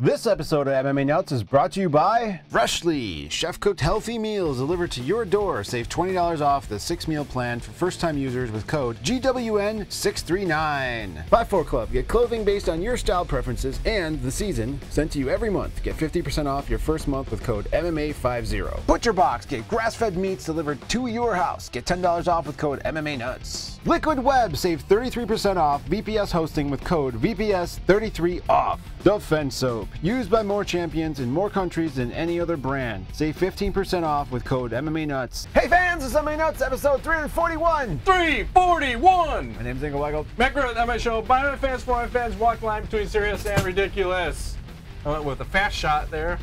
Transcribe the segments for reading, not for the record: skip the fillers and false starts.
This episode of MMA Nuts is brought to you by Freshly. Chef-cooked healthy meals delivered to your door. Save $20 off the 6-meal plan for first-time users with code GWN639. 5-4 Club. Get clothing based on your style preferences and the season sent to you every month. Get 50% off your first month with code MMA50. Butcher Box. Get grass-fed meats delivered to your house. Get $10 off with code MMA Nuts. Liquid Web. Save 33% off VPS hosting with code VPS33OFF. Defense Soap. Used by more champions in more countries than any other brand. Save 15% off with code MMA Nuts. Hey fans, it's MMA Nuts episode 341. 341! My name's Ingo Weigel. Macro MMA show. By my fans, for my fans, walk the line between serious and ridiculous. I went with a fast shot there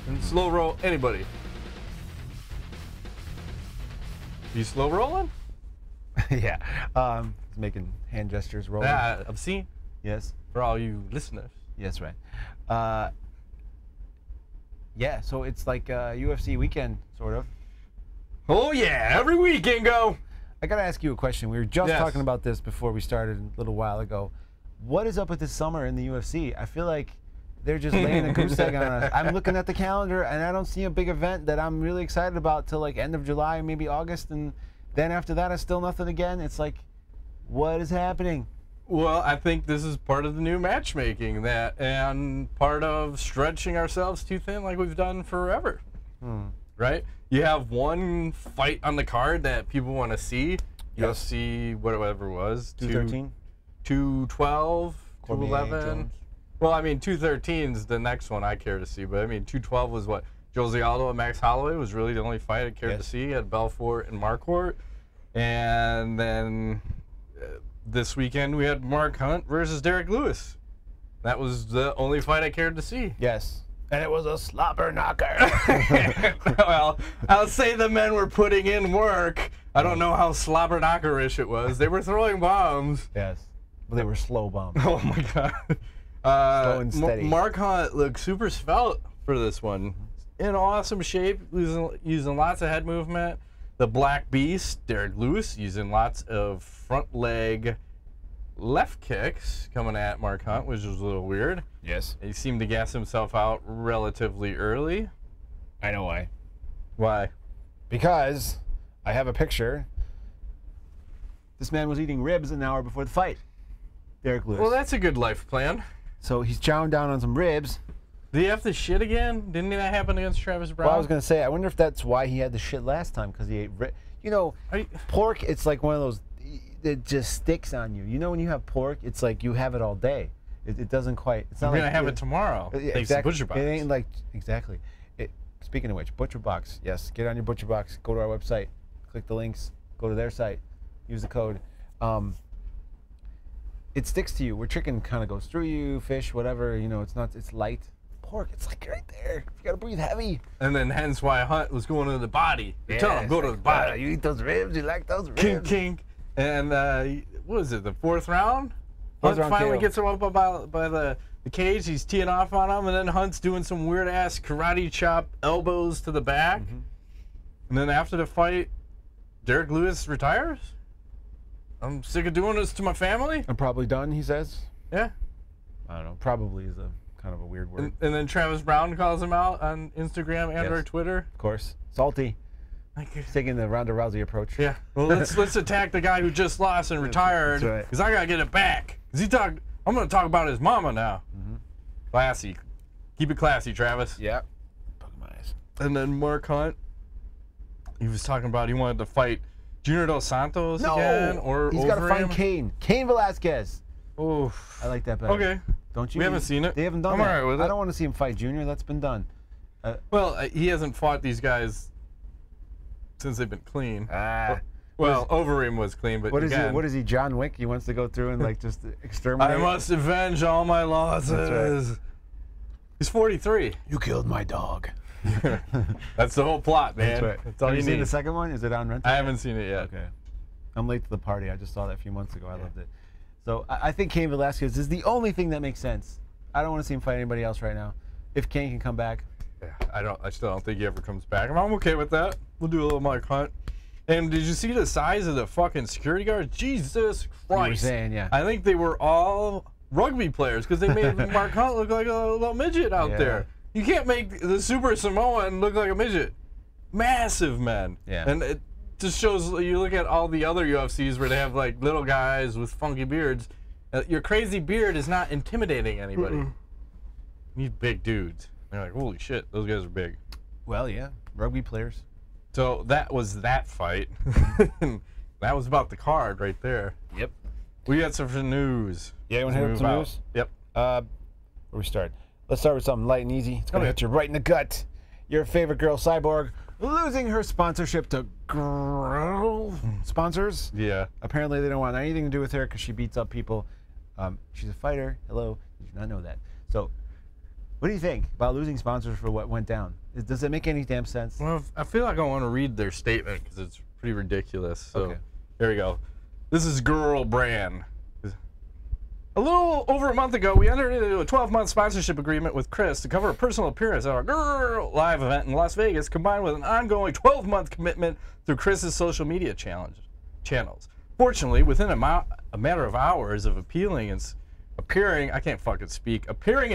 and slow roll anybody. You slow rolling? Yeah. He's making hand gestures, rolling. Yeah, obscene. Yes. For all you listeners. Yes, right. Yeah, so it's like UFC weekend, sort of. Oh yeah, every weekend go. I gotta ask you a question. We were just Yes. talking about this before we started a little while ago. What is up with this summer in the UFC? I feel like they're just laying a goose egg on us. I'm looking at the calendar and I don't see a big event that I'm really excited about till like end of July, maybe August, and then after that it's still nothing again. It's like, what is happening? Well, I think this is part of the new matchmaking and part of stretching ourselves too thin like we've done forever. Right? You have one fight on the card that people want to see. Yes. UFC, whatever it was. 213? 212, Cormier, 211. Jones. Well, I mean, 213 is the next one I care to see. But, I mean, 212 was what? Jose Aldo and Max Holloway was really the only fight I cared to see at Belfort and Marquardt. And then this weekend we had Mark Hunt versus Derrick Lewis. That was the only fight I cared to see. Yes. And it was a slobber knocker. Well, I'll say the men were putting in work. I don't know how slobber knockerish it was. They were throwing bombs. Yes. Well, they were slow bombs. Oh my god. Slow and steady. Mark Hunt looked super svelte for this one. In awesome shape, using lots of head movement. The Black Beast, Derrick Lewis, using lots of front leg left kicks coming at Mark Hunt, which was a little weird. Yes. He seemed to gas himself out relatively early. I know why. Why? Because I have a picture. This man was eating ribs an hour before the fight. Derrick Lewis. Well, that's a good life plan. So he's chowing down on some ribs. Did he have to shit again? Didn't that happen against Travis Brown? Well, I was going to say, I wonder if that's why he had the shit last time, because he ate ribs. You know, pork, it's like one of those, it just sticks on you. You know when you have pork, it's like you have it all day. It doesn't quite, it's not We're like going to have it tomorrow. Yeah, Thanks to Butcher Box. It ain't like, exactly. Speaking of which, Butcher Box, yes, get on your Butcher Box, go to our website, click the links, go to their site, use the code. It sticks to you. Where chicken kind of goes through you, fish, whatever, you know, it's light. Pork, it's like right there. You gotta breathe heavy. And then hence why Hunt was going to the body. Tell him, go to the body. You eat those ribs, you like those ribs. Kink, kink. And what was it, the fourth round? Fourth Hunt round finally KO. gets him up by the cage. He's teeing off on him, and then Hunt's doing some weird-ass karate chop elbows to the back. And then after the fight, Derrick Lewis retires? I'm sick of doing this to my family? I'm probably done, he says. Yeah. I don't know. Probably is a kind of a weird word. And then Travis Brown calls him out on Instagram and or Twitter. Of course. Salty. He's taking the Ronda Rousey approach. Yeah. Well, let's attack the guy who just lost and retired. That's right. Because I got to get it back. I'm going to talk about his mama now. Classy. Keep it classy, Travis. Yeah. Poke my eyes. And then Mark Hunt, he was talking about he wanted to fight Junior Dos Santos again. Or he's got to find Cain. Cain Velasquez. Oh, I like that better. okay. Don't you? We haven't seen it. They haven't done I'm that. all right with it. I don't want to see him fight Junior. That's been done. Well, he hasn't fought these guys since they've been clean. Well, Overeem was clean, but what is he? again, What is he? John Wick? He wants to go through and like just exterminate. I must avenge all my losses. That's right. He's 43. You killed my dog. That's the whole plot, man. That's right. That's all Have you you seen need. the second one? Is it on rental? I haven't seen it yet. Okay. I'm late to the party. I just saw that a few months ago. I loved it. So I think Cain Velasquez is the only thing that makes sense. I don't want to see him fight anybody else right now. If Cain can come back. Yeah, I still don't think he ever comes back. I'm okay with that. We'll do a little Mark Hunt. And did you see the size of the fucking security guards? Jesus Christ. You were saying, yeah. I think they were all rugby players because they made Mark Hunt look like a little midget out there. You can't make the Super Samoan look like a midget. Massive men. Yeah. And it just shows, you look at all the other UFCs where they have like little guys with funky beards. Your crazy beard is not intimidating anybody. You need big dudes. They're like, holy shit, those guys are big. Well, yeah, rugby players. So that was that fight. That was about the card right there. Yep. We got some news. Yeah, you want to hit up some news? Yep. Where we start? Let's start with something light and easy. It's going to hit you right in the gut. Your favorite girl, Cyborg, losing her sponsorship to girl sponsors. Yeah. Apparently, they don't want anything to do with her because she beats up people. She's a fighter. Hello. Did you not know that? So, what do you think about losing sponsors for what went down? Does it make any damn sense? Well, I feel like I want to read their statement because it's pretty ridiculous. So, okay. Here we go. This is Girl Brand. A little over a month ago, we entered into a 12-month sponsorship agreement with Cris to cover a personal appearance at our Girl live event in Las Vegas, combined with an ongoing 12-month commitment through Chris's social media channels. Fortunately, within a matter of hours of appearing and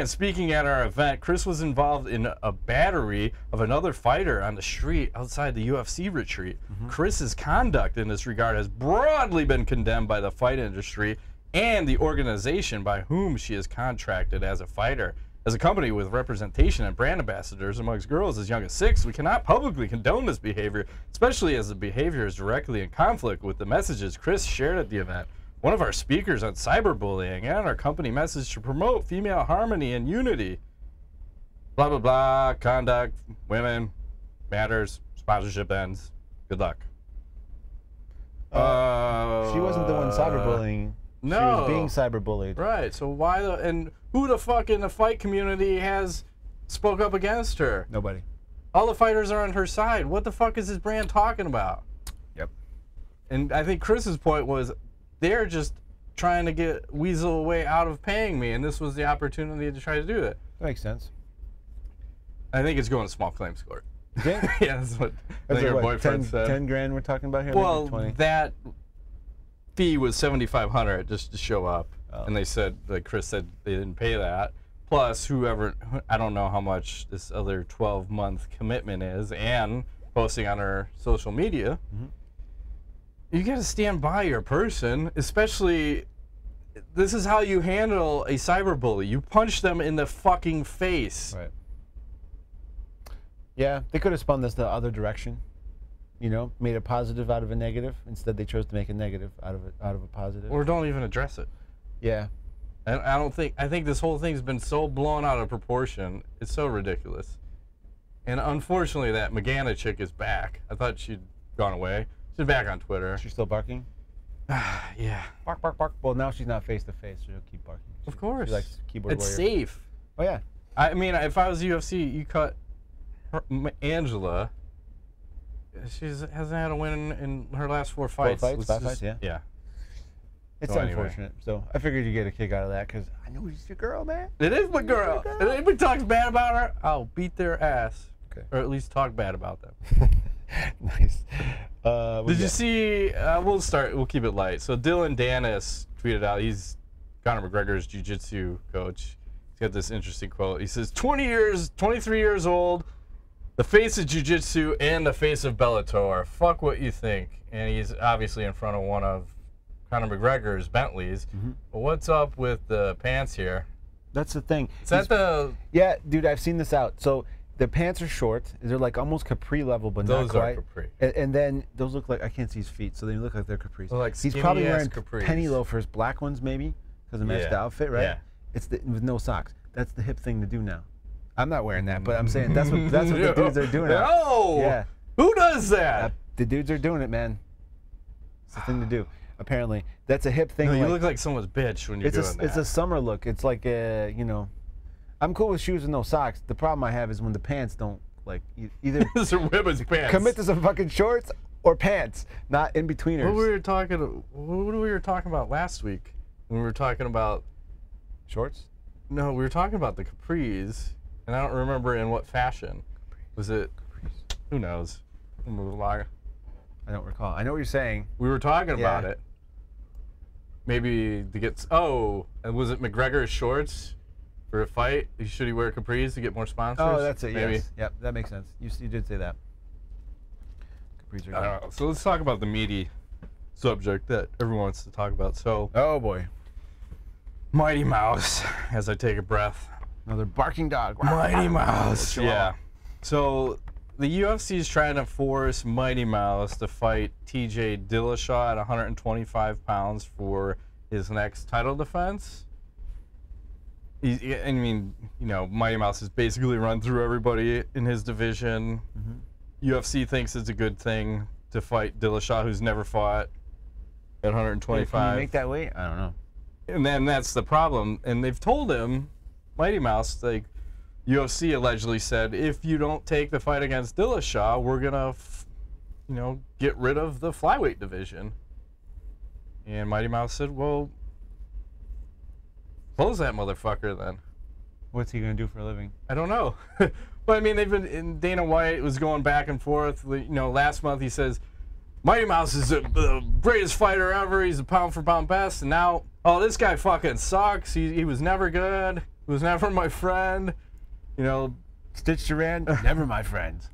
speaking at our event, Cris was involved in a battery of another fighter on the street outside the UFC retreat. Chris's conduct in this regard has broadly been condemned by the fight industry and the organization by whom she is contracted as a fighter. As a company with representation and brand ambassadors amongst girls as young as 6, we cannot publicly condone this behavior, especially as the behavior is directly in conflict with the messages Cris shared at the event. One of our speakers on cyberbullying and our company message to promote female harmony and unity. Blah, blah, blah, conduct, women, matters, sponsorship ends. Good luck. She wasn't the one cyberbullying. No. She was being cyberbullied. Right, so why and who the fuck in the fight community has spoke up against her? Nobody. All the fighters are on her side. What the fuck is this brand talking about? Yep. And I think Chris's point was they're just trying to weasel a way out of paying me, and this was the opportunity to try to do it. That makes sense. I think it's going to small claims court. Yeah, that's what I think her boyfriend said. 10 grand we're talking about here? Well, 20. that fee was $7,500 just to show up, and they said, like Cris said, they didn't pay that. Plus, I don't know how much this other 12-month commitment is, and posting on her social media. You got to stand by your person, especially. This is how you handle a cyberbully. You punch them in the fucking face. Right. Yeah, they could have spun this the other direction. You know, made a positive out of a negative. Instead, they chose to make a negative out of a positive. Or don't even address it. Yeah. And I think this whole thing's been so blown out of proportion. It's so ridiculous. And unfortunately, that Magana chick is back. I thought she'd gone away. She's back on Twitter. She's still barking? Yeah. Bark, bark, bark. Well, now she's not face to face, so she'll keep barking. Of course. She likes keyboard it's warrior. safe. Oh, yeah. I mean, if I was UFC, you cut Angela. She hasn't had a win in her last 4 fights. 4 fights? 5 fights, yeah. Yeah. It's So unfortunate. anyway. So I figured you'd get a kick out of that because I know she's your girl, man. It is my girl. If anybody talks bad about her, I'll beat their ass. Okay. Or at least talk bad about them. Nice. Did you see, we'll keep it light. So Dillion Danis tweeted out, he's Conor McGregor's jiu-jitsu coach. He's got this interesting quote. He says, 23 years old, the face of jiu-jitsu and the face of Bellator. Fuck what you think. And he's obviously in front of one of Conor McGregor's Bentleys. But what's up with the pants here? That's the thing. Is that the... Yeah, dude, I've seen this out. So the pants are short. They're like almost capri level, but not quite. Those are capri. And then those look like, I can't see his feet, so they look like they're capris. They're like He's probably wearing capris. penny loafers, black ones maybe, because it matched the outfit, right? Yeah. It's with no socks. That's the hip thing to do now. I'm not wearing that, but I'm saying that's what the dudes are doing now. Oh! Yeah. Who does that? The dudes are doing it, man. It's the thing to do. Apparently, that's a hip thing. No, you look like someone's bitch when you're doing that. It's a summer look. It's like you know, I'm cool with shoes and no socks. The problem I have is when the pants don't like either. Those are women's pants. Commit to some fucking shorts or pants, not in betweeners. What we were talking about last week when we were talking about shorts? No, we were talking about the capris, and I don't remember in what fashion. Was it? Who knows? We'll move along. I don't recall. I know what you're saying. We were talking about it. maybe to get. Oh, and was it McGregor's shorts for a fight? Should he wear capris to get more sponsors? Oh, that's it. Maybe. Yes. Yep, that makes sense. You did say that. Capris are I don't know. So let's talk about the meaty subject that everyone wants to talk about. So. Oh boy. Mighty Mouse, as I take a breath. Another barking dog. Mighty Mouse. Yeah. So the UFC is trying to force Mighty Mouse to fight TJ Dillashaw at 125 pounds for his next title defense. I mean, you know, Mighty Mouse has basically run through everybody in his division. UFC thinks it's a good thing to fight Dillashaw, who's never fought at 125. Can you make that weight? I don't know. And then that's the problem. And they've told him, Mighty Mouse, like UFC allegedly said, if you don't take the fight against Dillashaw, we're gonna, you know, get rid of the flyweight division. And Mighty Mouse said, well, close that motherfucker then. What's he gonna do for a living? I don't know. But I mean, they've been, and Dana White was going back and forth. You know, last month he says, Mighty Mouse is the greatest fighter ever. He's a pound for pound best. And now, oh, this guy fucking sucks. He was never good. He was never my friend. You know, Stitch Duran, never my friend.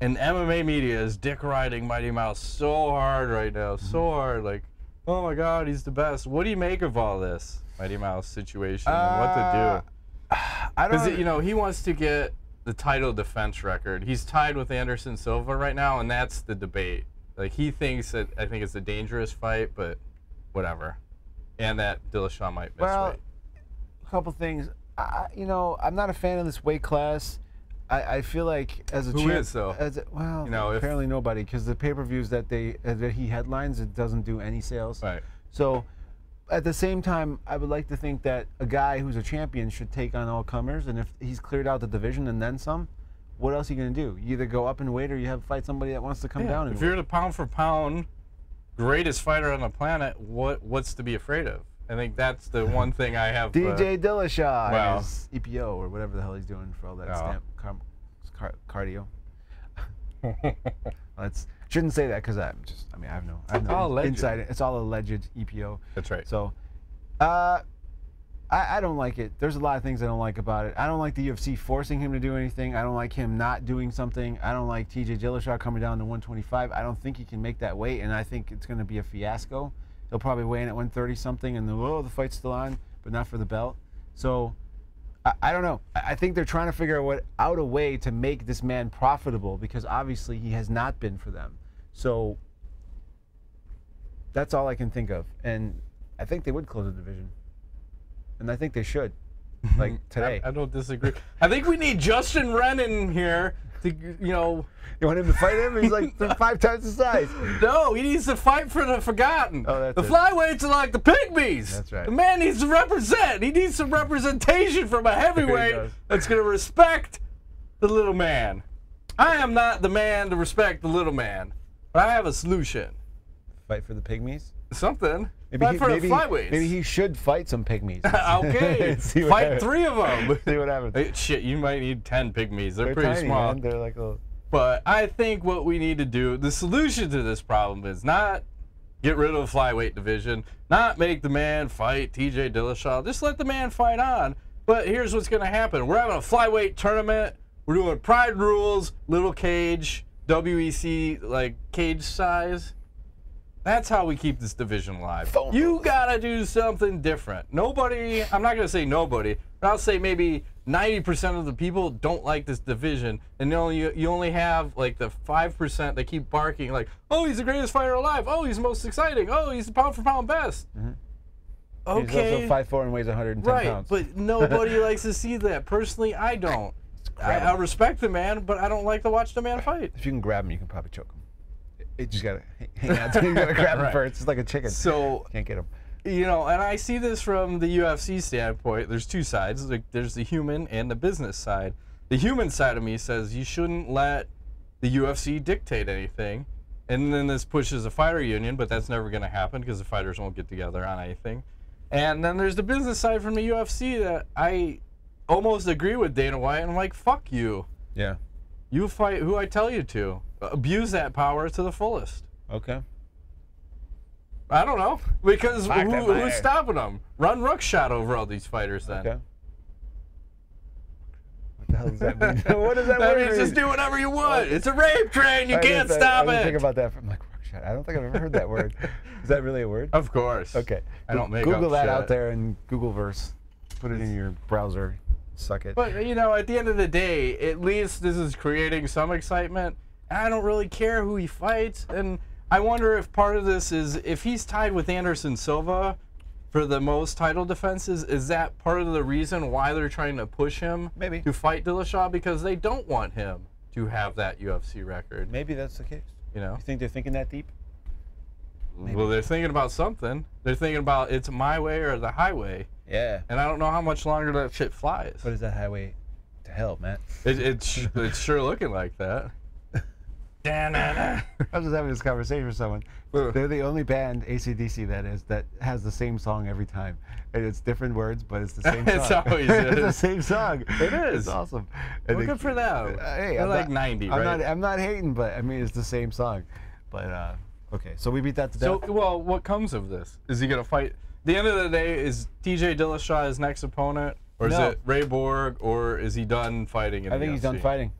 And MMA media is dick riding Mighty Mouse so hard right now, so hard. Like, oh my God, he's the best. What do you make of all this Mighty Mouse situation and what to do? I don't. Because you know he wants to get the title defense record. He's tied with Anderson Silva right now, and that's the debate. Like he thinks that I think it's a dangerous fight, but whatever. And that Dillashaw might miss weight. A couple things. You know, I'm not a fan of this weight class. I feel like as a Who is though? Well, you know, apparently nobody, because the pay-per-views that he headlines, it doesn't do any sales. Right. So, at the same time, I would like to think that a guy who's a champion should take on all comers, and if he's cleared out the division and then some, what else are you gonna do? You either go up in weight or you fight somebody that wants to come down. If you're the pound for pound greatest fighter on the planet, what's to be afraid of? I think that's the one thing I have. DJ Dillashaw, well, his EPO or whatever the hell he's doing for all that cardio. Shouldn't say that because I have no insight. It's all alleged EPO. That's right. So, I don't like it. There's a lot of things I don't like about it. I don't like the UFC forcing him to do anything. I don't like him not doing something. I don't like TJ Dillashaw coming down to 125. I don't think he can make that weight, and I think it's going to be a fiasco. He'll probably weigh in at 130 something, and the fight's still on, but not for the belt. So, I don't know. I think they're trying to figure out a way to make this man profitable, because obviously he has not been for them. So that's all I can think of, and I think they would close the division, and I think they should, like today. I don't disagree. I think we need Justin Wren in here. You know, you want him to fight him? He's like 5 times the size. No, he needs to fight for the forgotten. Oh, the flyweights are like the pygmies. That's right. The man needs to represent. He needs some representation from a heavyweight that's going to respect the little man. I am not the man to respect the little man, but I have a solution. Fight for the pygmies? Something. Fight for the flyweights. Maybe he should fight some pygmies. Okay. Fight 3 of them. See what happens. Hey, shit, you might need 10 pygmies. They're pretty tiny, small. Man. They're like little... But I think what we need to do, the solution to this problem is not get rid of the flyweight division, not make the man fight TJ Dillashaw. Just let the man fight on. But here's what's going to happen. We're having a flyweight tournament. We're doing pride rules, little cage, WEC, like cage size. That's how we keep this division alive. You gotta do something different. Nobody, I'm not gonna say nobody, but I'll say maybe 90% of the people don't like this division, and you only have like the 5% that keep barking like, oh, he's the greatest fighter alive, oh, he's the most exciting, oh, he's the pound for pound best. Okay. He's also 5'4" and weighs 110 pounds. But nobody likes to see that. Personally, I don't. I respect the man, but I don't like to watch the man fight. If you can grab him, you can probably choke him. You just gotta hang out. You gotta grab him first. It's like a chicken. So can't get him. You know, and I see this from the UFC standpoint. There's 2 sides. Like, there's the human and the business side. The human side of me says you shouldn't let the UFC dictate anything, and then this pushes a fighter union, but that's never going to happen because the fighters won't get together on anything. And then there's the business side from the UFC that I almost agree with Dana White. And I'm like, fuck you. Yeah. You fight who I tell you to. Abuse that power to the fullest. Okay. I don't know. Because Fuck that who's fighter. stopping them? Run Rookshot over all these fighters then. Okay. What the hell does that mean? What does that That mean? means just do whatever you want. It's a rape train. You can't stop I didn't it. think about that. I'm like, shit, I don't think I've ever heard that word. Is that really a word? Of course. Okay. I don't make Google up that shit. out there in Googleverse. Put it in your browser. Suck it. But, you know, at the end of the day, at least this is creating some excitement. And I don't really care who he fights. And I wonder if part of this is, if he's tied with Anderson Silva for the most title defenses, is that part of the reason why they're trying to push him Maybe. to fight Dillashaw? Because they don't want him to have that UFC record. Maybe that's the case. You know? You think they're thinking that deep? Maybe. Well, they're thinking about something. They're thinking about it's my way or the highway. Yeah. And I don't know how much longer that shit flies. What is that highway to hell, Matt? It's sure looking like that. I was just having this conversation with someone. Ugh. They're the only band, AC/DC that is, that has the same song every time. And it's different words, but it's the same song. It's always It's the is. same song. It is. It's awesome. Well, good for them. Hey, They're I'm like not, 90, I'm right? I'm not hating, but I mean, it's the same song. But, okay, so we beat that to So, death? well, what comes of this? Is he going to fight? The end of the day, is TJ Dillashaw his next opponent? Or is No. it Ray Borg? Or is he done fighting in I the think he's done UFC? fighting.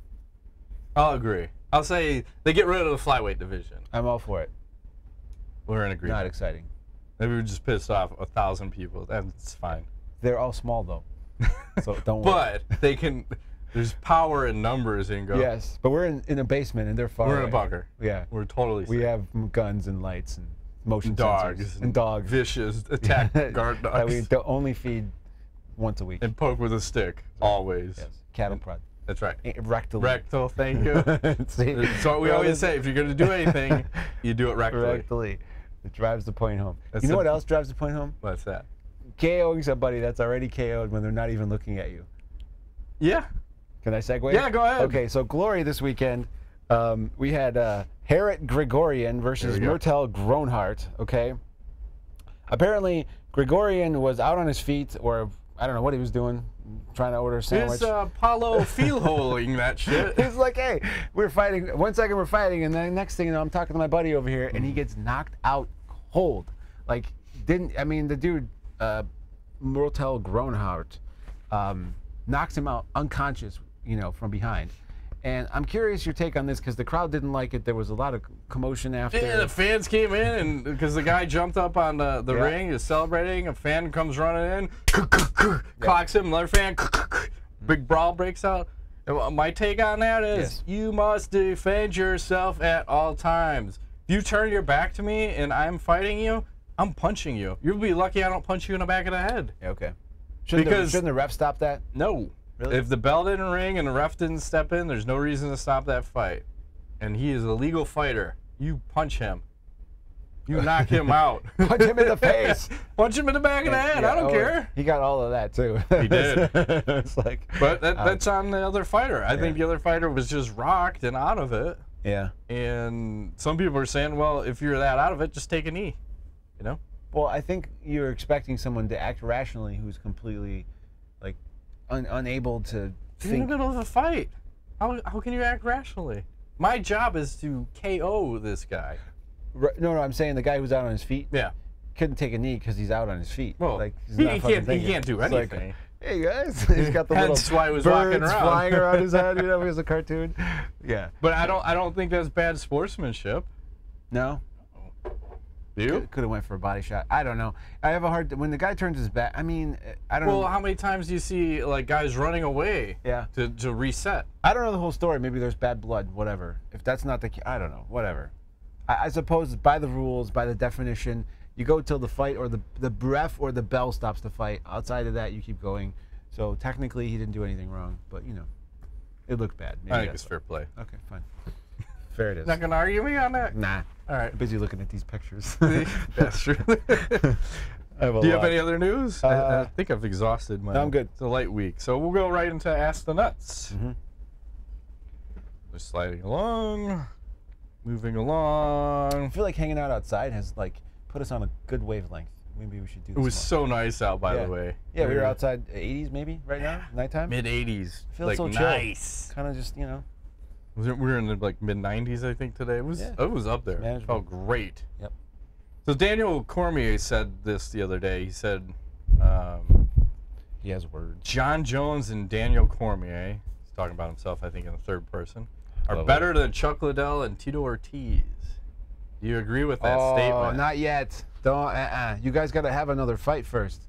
I'll agree. I'll say they get rid of the flyweight division. I'm all for it. We're in agreement. Not exciting. Maybe we just pissed off 1,000 people. That's fine. They're all small, though. So don't worry. But they can. There's power in numbers and go. Yes, but we're in a basement and they're far We're in a away. bunker. Yeah. We're totally We safe. have guns and lights and motion dogs sensors. And dogs. Vicious attack guard That dogs. we only feed once a week. And poke with a stick, always. Yes. Cattle prod. That's right. Rectally. Rectal, thank you. See? That's what we always say. If you're going to do anything, you do it rectally. Rectally. It drives the point home. That's you know the- what else drives the point home? What's that? KOing somebody that's already KO'd when they're not even looking at you. Yeah. Can I segue? Yeah, go ahead. Okay, so Glory this weekend, we had Harriet Gregorian versus There we go. Murtel Gronhart, okay? Apparently, Gregorian was out on his feet, or I don't know what he was doing, trying to order a sandwich. He's Paulo feel-holing that shit. He's like, hey, we're fighting. 1 second we're fighting, and then next thing you know, I'm talking to my buddy over here, and he gets knocked out cold. Like, the dude, Murtel Gronhart, knocks him out unconscious, from behind. And I'm curious your take on this because the crowd didn't like it. There was a lot of commotion after. Yeah, the fans came in, and because the guy jumped up on the Yeah. ring, is celebrating. A fan comes running in, clocks him. Another fan, big brawl breaks out. And my take on that is, Yes. you must defend yourself at all times. If you turn your back to me and I'm fighting you, I'm punching you. You'll be lucky I don't punch you in the back of the head. Yeah, okay. Shouldn't the ref stop that? No. Really? If the bell didn't ring and the ref didn't step in, there's no reason to stop that fight. And he is a legal fighter. You punch him. You knock him out. Punch him in the face. Punch him in the back of the head. Yeah, I don't care. He got all of that too. He did. It's like, But that's on the other fighter. I think the other fighter was just rocked and out of it. yeah. And some people are saying, well, if you're that out of it, just take a knee. You know? Well, I think you're expecting someone to act rationally who's completely, like, unable to You're in the think. middle of a fight. How can you act rationally? My job is to KO this guy. No, I'm saying the guy who's out on his feet Yeah. couldn't take a knee because he's out on his feet. Well, like, he's he not fucking can't thinking. do It's like, anything. hey guys, he's got the Hence little why he was birds walking around. flying around his head. It was a cartoon. Yeah. But I don't think that's bad sportsmanship. No. Do you? Could have went for a body shot. I don't know. I have a hard when the guy turns his back. I mean, I don't know. Well, how many times do you see like guys running away? Yeah. To reset? I don't know the whole story. Maybe there's bad blood. Whatever. If that's not the, I don't know. Whatever. I suppose by the rules, by the definition, you go till the fight or the ref or the bell stops the fight. Outside of that, you keep going. So technically, he didn't do anything wrong. But it looked bad. Maybe I think that's it's fair play. Okay, fine. Fair it is. Not gonna argue me on that. Nah. All right. I'm busy looking at these pictures. That's true. Do Do you have any other news? I think I've exhausted my. No, I'm good. It's a light week, so we'll go right into Ask the Nuts. We're sliding along, moving along. I feel like hanging out outside has put us on a good wavelength. Maybe we should do this It was more. so nice out, by the way. Yeah, we were outside 80s maybe right now, nighttime. Mid 80s. Feels Like so chill. nice. Kind of just, We were in the mid 90s, I think, today. It was up there. Manageable. Felt great. Yep. So Daniel Cormier said this the other day. He said, he has words. John Jones and Daniel Cormier, he's talking about himself, I think, in the third person, are better than Chuck Liddell and Tito Ortiz. Do you agree with that statement? Oh, not yet. Don't. You guys got to have another fight first.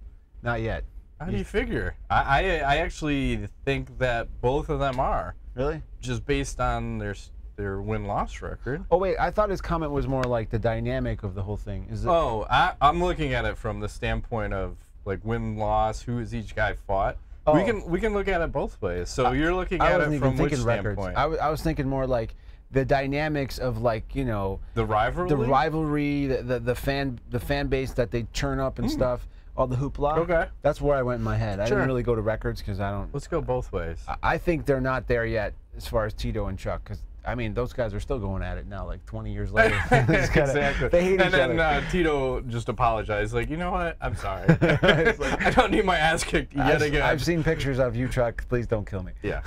Not yet. How do you figure? I actually think that both of them are. Really? Just based on their win-loss record. Oh wait, I thought his comment was more like the dynamic of the whole thing. Is it? Oh, I'm looking at it from the standpoint of like win-loss, who has each guy fought. Oh. We can look at it both ways. So you're looking at it from which standpoint? I was thinking more like the dynamics of, like, you know, the rivalry, the fan base that they churn up and stuff, all the hoopla. Okay, that's where I went in my head. I didn't really go to records because I don't. Let's go both ways. I think they're not there yet as far as Tito and Chuck, because I mean those guys are still going at it now, like 20 years later. Exactly. They hate each other. And then Tito just apologized, like, you know what? I'm sorry. Like, I don't need my ass kicked yet again. I've seen pictures of you, Chuck. Please don't kill me. Yeah.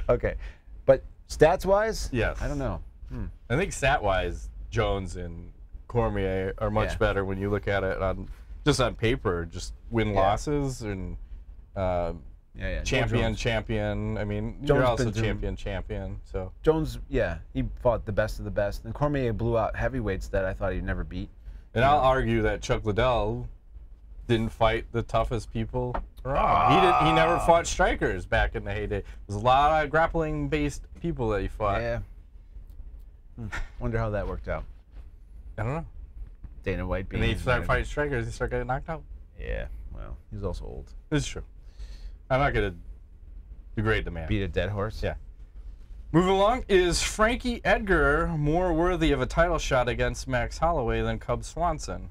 Okay, but stats-wise, yes. I don't know. I think stat-wise, Jones and Cormier are much better when you look at it just on paper, just win-losses and champion. I mean, Jones, you're also champion. So Jones, he fought the best of the best, and Cormier blew out heavyweights that I thought he'd never beat. And I'll argue that Chuck Liddell didn't fight the toughest people around. He never fought strikers back in the heyday. There's a lot of grappling-based people that he fought. Yeah. Wonder how that worked out. I don't know. Dana White being. And then he started fighting strikers, he started getting knocked out. Yeah, well, he's also old. This is true. I'm not going to degrade the man. Beat a dead horse? Yeah. Moving along, is Frankie Edgar more worthy of a title shot against Max Holloway than Cub Swanson?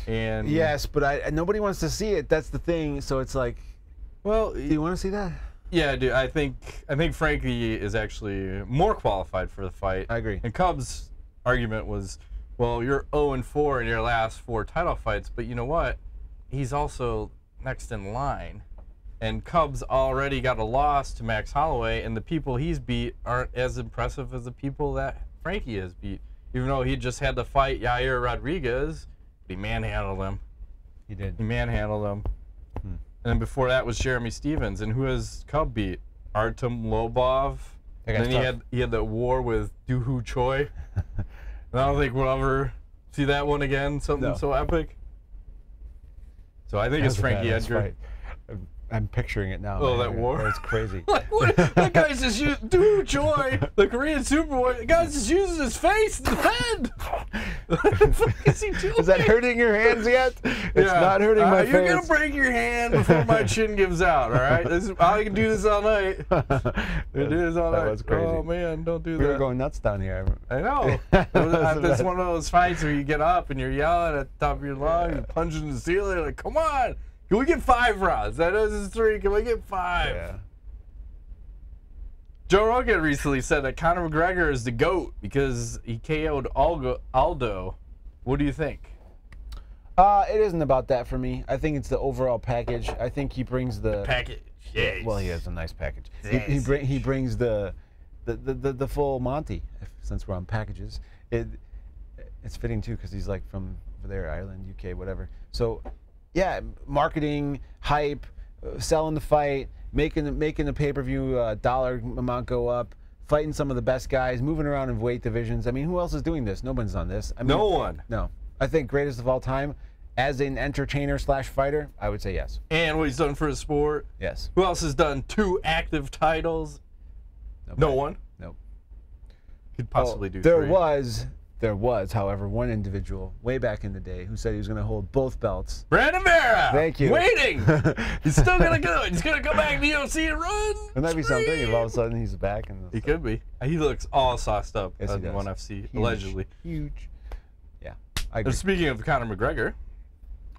And yes, but nobody wants to see it. That's the thing. So it's like, well, do you want to see that? Yeah, dude. I think Frankie is actually more qualified for the fight. I agree. And Cub's argument was, well, you're 0-4 in your last 4 title fights, but you know what? He's also next in line. And Cub's already got a loss to Max Holloway, and the people he's beat aren't as impressive as the people that Frankie has beat. Even though he just had to fight Yair Rodriguez, he manhandled him. He did. He manhandled him. And then before that was Jeremy Stevens. And who has Cub beat? Artem Lobov. And then he had that war with Doohoo Choi. And I don't think we'll ever see that one again. Something so epic. So I think it's Frankie Edgar. I'm picturing it now. Oh, that war? That's crazy. Like, what? That guy's just using Doohoo Choi, the Korean Superboy. The guy's just using his face to defend. What the fuck is he doing? Is that hurting your hands yet? It's not hurting my face. You're going to break your hand before my chin gives out, all right? I can do this all night. Do this all night. That was crazy. Oh, man, don't do that. We were going nuts down here. I know. It's one of those fights where you get up and you're yelling at the top of your lungs, you're punching the ceiling, like, come on. Can we get 5 rounds? I know this is 3. Can we get 5? Yeah. Joe Rogan recently said that Conor McGregor is the GOAT because he KO'd Aldo. What do you think? It isn't about that for me. I think it's the overall package. I think he brings the package. Yes. Well, he has a nice package. Yes. He brings the full Monty. Since we're on packages, it's fitting too because he's like from over there, Ireland, UK, whatever. So. Yeah, marketing, hype, selling the fight, making the pay-per-view dollar amount go up, fighting some of the best guys, moving around in weight divisions. I mean, who else is doing this? Nobody's done this. I mean, no one. No. I think greatest of all time, as an entertainer/fighter, I would say yes. And what he's done for his sport? Yes. Who else has done 2 active titles? Nobody. No one? Nope. Could possibly do 3. There was, however, one individual way back in the day who said he was going to hold both belts. Brandon Vera! Thank you. Waiting! He's still going to go. He's going to come back to the UFC and run. Wouldn't that be something if all of a sudden he's back? He could be. He looks all sauced up yes, on ONE FC, huge, allegedly. Huge. Yeah, I agree. Speaking of Conor McGregor,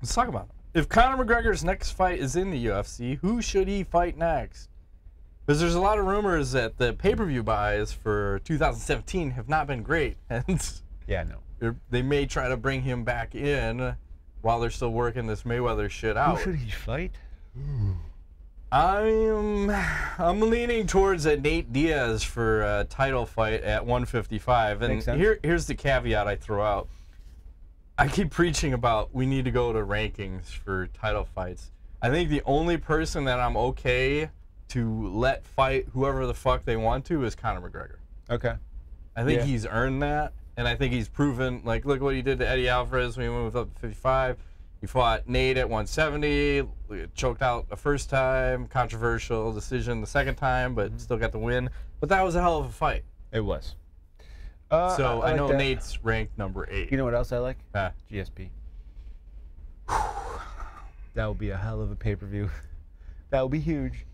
let's talk about it. If Conor McGregor's next fight is in the UFC, who should he fight next? Because there's a lot of rumors that the pay-per-view buys for 2017 have not been great. And yeah, no. They may try to bring him back in while they're still working this Mayweather shit out. Who should he fight? I'm leaning towards a Nate Diaz for a title fight at 155. And here's the caveat I throw out. I keep preaching about we need to go to rankings for title fights. I think the only person that I'm okay to let fight whoever the fuck they want to is Conor McGregor. Okay. I think he's earned that, and I think he's proven, like, look what he did to Eddie Alvarez when he moved up to 55. He fought Nate at 170, choked out the first time, controversial decision the second time, but still got the win. But that was a hell of a fight. It was. So I know that. Nate's ranked number 8. You know what else I like? Huh. GSP. That would be a hell of a pay-per-view. That would be huge.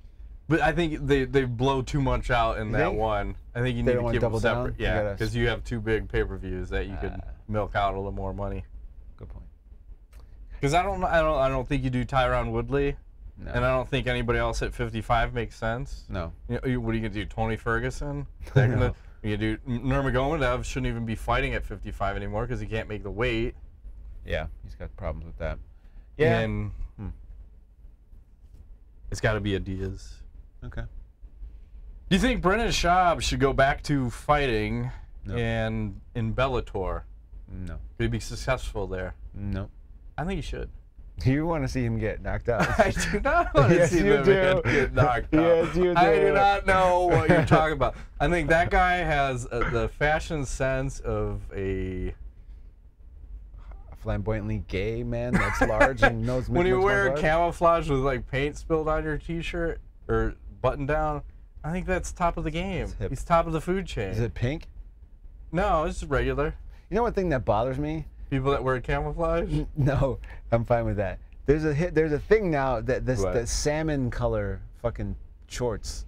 But I think they blow too much out in that one. I think you need to keep them separate. Yeah, because you have 2 big pay-per-views that you could milk out a little more money. Good point. Because I don't think you do Tyron Woodley, and I don't think anybody else at 55 makes sense. No. You know, what are you gonna do, Tony Ferguson? No. You do Nurmagomedov shouldn't even be fighting at 55 anymore because he can't make the weight. Yeah, he's got problems with that. Yeah. And it's got to be a Diaz. Okay. Do you think Brendan Schaub should go back to fighting and in Bellator? No. Could he be successful there? No. I think he should. You want to see him get knocked out? I do not want to see him get knocked out. Yes, you do. I do not know what you're talking about. I think that guy has the fashion sense of a flamboyantly gay man that's large and knows. When you wear camouflage with like paint spilled on your T-shirt or button down, I think that's top of the game. He's top of the food chain. Is it pink? No, it's regular. You know one thing that bothers me? People that wear camouflage? No, I'm fine with that. There's a thing now that salmon color fucking shorts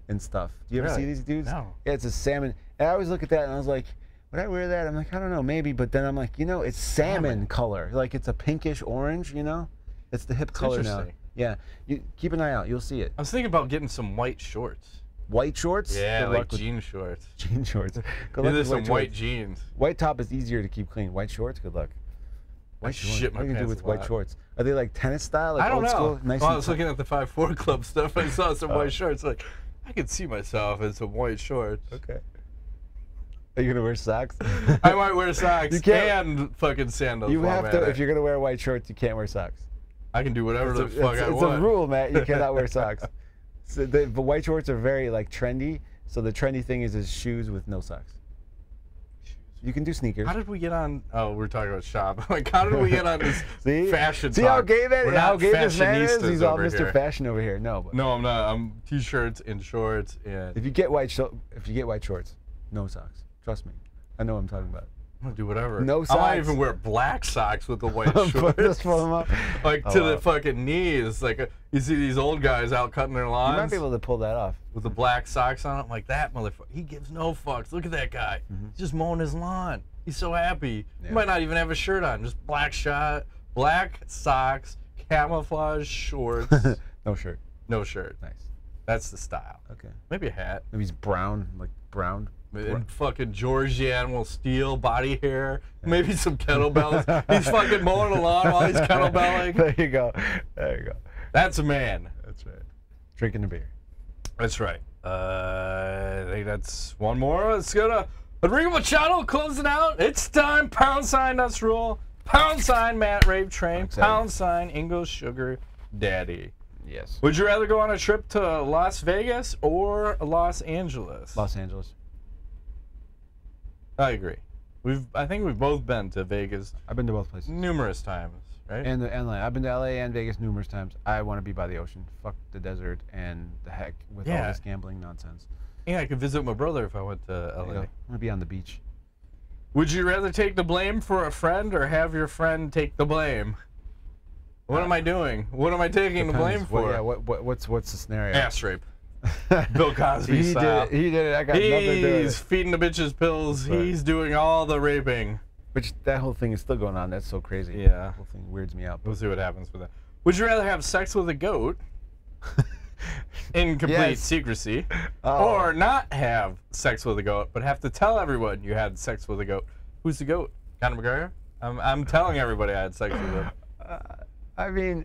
and stuff. Do you ever see these dudes? No. Yeah, it's a salmon. And I always look at that and I was like, would I wear that? I'm like, I don't know, maybe. But then I'm like, you know, it's salmon color. Like it's a pinkish orange, you know? It's the hip color now. Yeah. You keep an eye out. You'll see it. I was thinking about getting some white shorts. White shorts? Yeah, like jean shorts. Jean shorts. Good luck with some white jeans. White top is easier to keep clean. White shorts, good luck. White shorts. What do you do with white shorts? Are they like tennis style? Like I don't know. School? Nice I was looking at the 5'4" club stuff. I saw some white shorts. Like, I could see myself in some white shorts. Okay. Are you gonna wear socks? I might wear socks and fucking sandals. You have to. If you're gonna wear white shorts, you can't wear socks. I can do whatever the fuck I want. It's a rule, Matt. You cannot wear socks. So the white shorts are very like trendy. So the trendy thing is shoes with no socks. You can do sneakers. How did we get on? Oh, we're talking about shop. Like, how did we get on this fashion talk? See how gay that? How gay this man is? He's all Mr. Here. Fashion over here. No, no, I'm not. I'm t-shirts and shorts and. If you get white shorts, no socks. Trust me, I know what I'm talking about. I'm gonna do whatever. No socks. I might even wear black socks with the white shorts. Just pull them up. Like to the fucking knees. Like you see these old guys out cutting their lawns. You might be able to pull that off. With the black socks on it. I'm like, that motherfucker, he gives no fucks. Look at that guy. He's just mowing his lawn. He's so happy. Yeah. He might not even have a shirt on. Just black socks, camouflage shorts. No shirt. No shirt. Nice. That's the style. Okay. Maybe a hat. Maybe he's brown, like brown. And fucking George Animal Steel body hair. Maybe some kettlebells. He's fucking mowing the lawn while he's kettlebelling. There you go. There you go. That's a man. That's right. Drinking a beer. That's right. I think that's one more. Let's go to Rodrigo Machado closing out. It's time. Pound sign, that's rule. Pound sign, Matt Rape Train. Pound sign, Ingo Sugar Daddy. Yes. Would you rather go on a trip to Las Vegas or Los Angeles? Los Angeles. I agree. I think we've both been to Vegas. I've been to both places numerous times, right? And I've been to LA and Vegas numerous times. I want to be by the ocean. Fuck the desert and the heck with all this gambling nonsense. Yeah, I could visit my brother if I went to LA. I want to be on the beach. Would you rather take the blame for a friend or have your friend take the blame? What am I doing? What am I taking the blame for? What's the scenario? Ass rape. Bill Cosby style. He did it. I got nothing to do with it. He's feeding the bitches pills. Right. He's doing all the raping. Which that whole thing is still going on. That's so crazy. Yeah. The whole thing weirds me out. We'll see what happens with that. Would you rather have sex with a goat in complete secrecy or not have sex with a goat but have to tell everyone you had sex with a goat? Who's the goat? Conor McGregor? I'm telling everybody I had sex with him. I mean,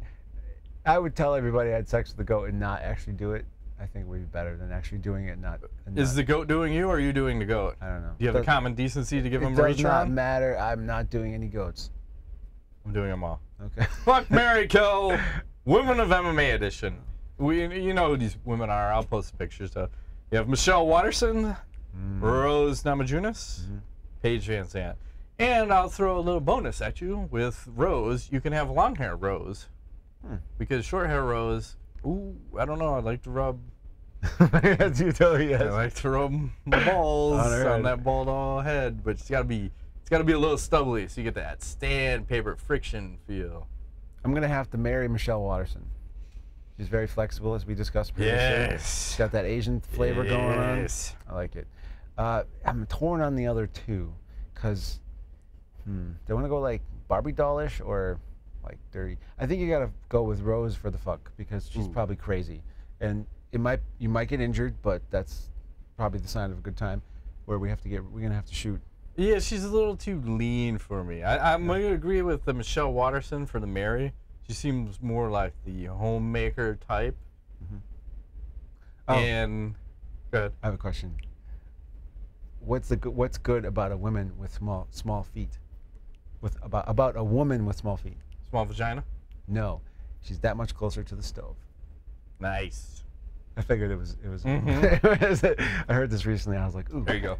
I would tell everybody I had sex with the goat and not actually do it. I think it would be better than actually doing it. Is the goat doing you, or are you doing the goat? I don't know. Do you have the common decency to give him a reach around? It does not matter. I'm not doing any goats. I'm doing them all. Okay. Fuck, marry, kill. Women of MMA Edition. You know who these women are. I'll post the pictures. You have Michelle Waterson, Rose Namajunas, Paige Vanzant. And I'll throw a little bonus at you with Rose. You can have long hair Rose. Because short hair Rose, ooh, I don't know. I'd like to rub. Yes, you totally yes. I like to rub my balls on that bald head, but it's gotta be a little stubbly, so you get that sandpaper friction feel. I'm gonna have to marry Michelle Waterson. She's very flexible, as we discussed previously. Yes. She's got that Asian flavor going on. I like it. I'm torn on the other two, cause they want to go like Barbie dollish or like dirty. I think you gotta go with Rose for the fuck because she's probably crazy, and you might get injured, but that's probably the sign of a good time. Where we're gonna have to shoot. Yeah, she's a little too lean for me. I'm gonna agree with the Michelle Waterson for the Mary. She seems more like the homemaker type. Oh. And go ahead. I have a question. What's good about a woman with small feet? About a woman with small feet? Small vagina? No, she's that much closer to the stove. Nice. I figured it was. I heard this recently. I was like, ooh. There you go.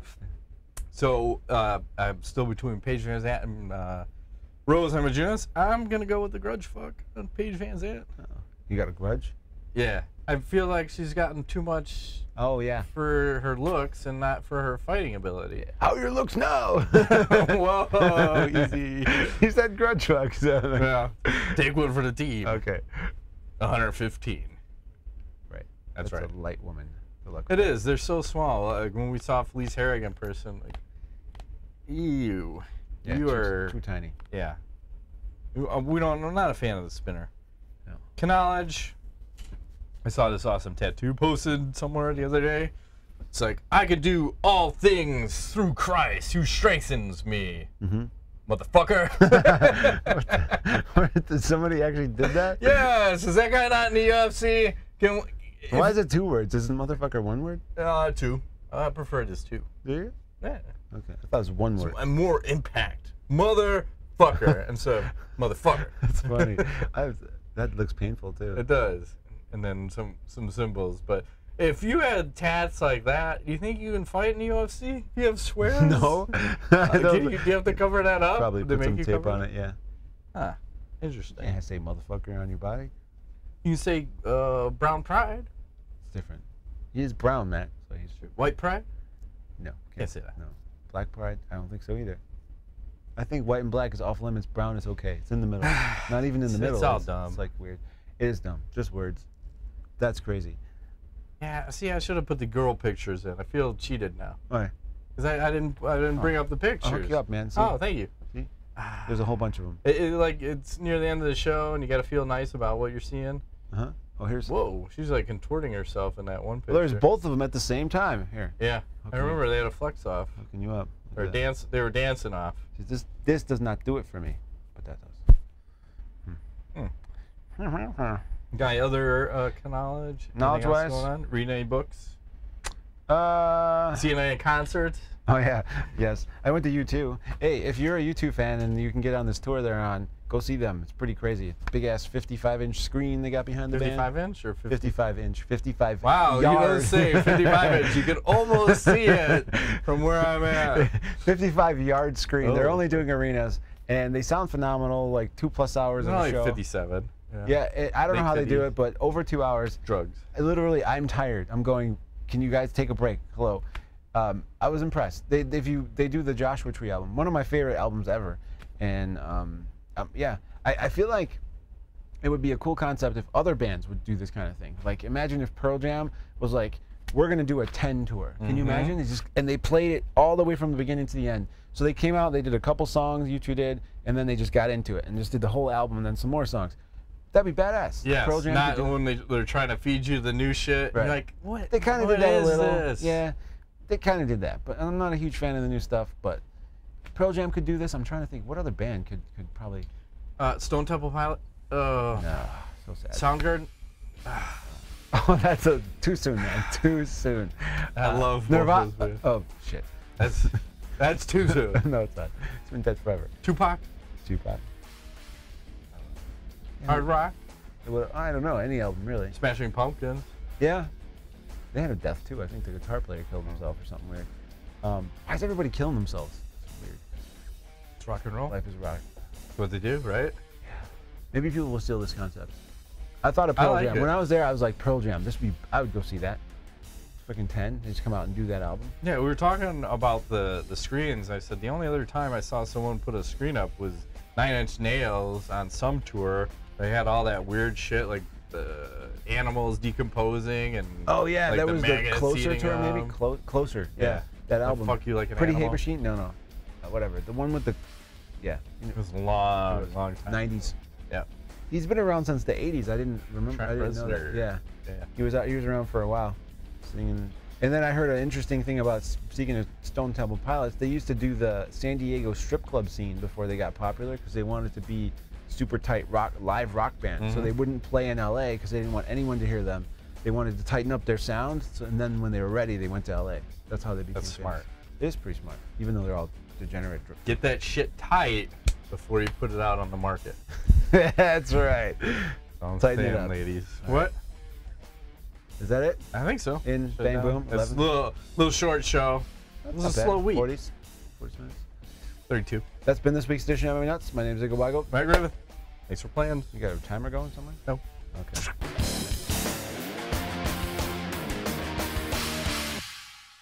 So I'm still between Paige Vanzant and Rose Namajunas. I'm gonna go with the grudge fuck on Paige Vanzant. You got a grudge? Yeah, I feel like she's gotten too much. Oh yeah. For her looks and not for her fighting ability. How are your looks now? Whoa, easy. He said grudge fuck. So. Yeah. Take one for the team. Okay. 115. Right. That's right. A light woman. It is. They're so small. Like when we saw Felice Herrig in person, like, ew. Yeah, you are too tiny. Yeah. I'm not a fan of the spinner. No. Knowledge. I saw this awesome tattoo posted somewhere the other day. It's like, I could do all things through Christ who strengthens me. Motherfucker. Did somebody actually did that? Yes. Is that guy not in the UFC? Why is it 2 words? Isn't motherfucker 1 word? 2. I prefer this 2. Do you? Yeah. Okay. I thought it was 1 word. And more impact. Motherfucker. And so, motherfucker. That's funny. That looks painful too. It does. And then some symbols. But if you had tats like that, do you think you can fight in the UFC? Do you have swears? No. Do you have to cover that up? Probably put some tape on it, yeah. Huh. Interesting. You can't say motherfucker on your body. You can say brown pride. It's different. He is brown, Matt. So he's white pride? No. Can't say that. No. Black pride? I don't think so either. I think white and black is off limits. Brown is okay. It's in the middle. Not even in the middle. It's all dumb. It's like weird. It is dumb. Just words. That's crazy. Yeah. See, I should have put the girl pictures in. I feel cheated now. Why? Because I didn't bring up the pictures. I'll hook you up, man. See? Oh, thank you. See? There's a whole bunch of them. It's near the end of the show, and you got to feel nice about what you're seeing. Oh, here's. Whoa, she's like contorting herself in that one picture. Well, there's both of them at the same time. Here. Yeah, I remember they had a flex off. Hooking you up. Or dance. They were dancing off. This does not do it for me, but that does. Got any other knowledge? Knowledge-wise? Going on? Reading any books? Uh. Seeing any concerts? Oh yeah, yes. I went to U2. Hey, if you're a U2 fan and you can get on this tour they're on, go see them. It's pretty crazy. Big ass 55-inch screen they got behind the band. 55-inch or 55-inch, 55 Wow, yard. you don't say 55-inch. You can almost see it from where I'm at. 55-yard screen. Oh. They're only doing arenas, and they sound phenomenal. Like 2+ hours of a show. 57. Yeah, I don't know how they do it, but over 2 hours. Drugs. Literally, I'm tired. I'm going. Can you guys take a break? Hello. I was impressed. They do the Joshua Tree album, one of my favorite albums ever, and yeah, I feel like it would be a cool concept if other bands would do this kind of thing. Like imagine if Pearl Jam was like, we're gonna do a 10 tour. Can you imagine? And they played it all the way from the beginning to the end. So they came out, they did a couple songs, U2 did, and then they just got into it and just did the whole album and then some more songs. That'd be badass. Yes, Pearl Jam not when they're trying to feed you the new shit. Right. You're like, what? They kind of what did that a is little. this? Yeah, they kind of did that. But I'm not a huge fan of the new stuff. But Pearl Jam could do this. I'm trying to think what other band could probably. Stone Temple Pilot. No, so sad. Soundgarden. Oh, that's too soon, man. Too soon. I love Nirvana. both those, Oh shit. That's too soon. No, it's not. It's been dead forever. Tupac. Tupac. Hard rock? I don't know, any album really. Smashing Pumpkins. Yeah. They had a death too. I think the guitar player killed himself or something weird. Why is everybody killing themselves? It's weird. It's rock and roll. Life is rock. That's what they do, right? Yeah. Maybe people will steal this concept. I thought of Pearl Jam. When I was there, I was like, Pearl Jam. I would go see that. Fucking 10. They just come out and do that album. Yeah, we were talking about the screens. I said the only other time I saw someone put a screen up was 9 Inch Nails on some tour. They had all that weird shit like the animals decomposing and oh yeah, like that was the Closer tour, maybe Closer. Yeah, that album. Fuck You Like an Pretty Animal. Hate Machine? No, whatever. The one with the It was a long time. 90s. Yeah. He's been around since the 80s. I didn't remember. I didn't know that. Yeah. He was around for a while, singing. And then I heard an interesting thing about, speaking of Stone Temple Pilots, they used to do the San Diego strip club scene before they got popular because they wanted to be super tight live rock band. So they wouldn't play in LA because they didn't want anyone to hear them. They wanted to tighten up their sound, and then when they were ready, they went to LA. That's how they became famous. smart. It is pretty smart, even though they're all degenerate. Get that shit tight before you put it out on the market. That's right. Don't Tighten it stand, up. ladies. All What? right. Is that it? I think so. In Shut Bang down. Boom, It's a 11? little short show. This is a slow week. 40 minutes. 32. That's been this week's edition of MMA Nuts. My name is Igor Bago. Mike Griffith. Thanks for playing. You got a timer going somewhere? No. Okay.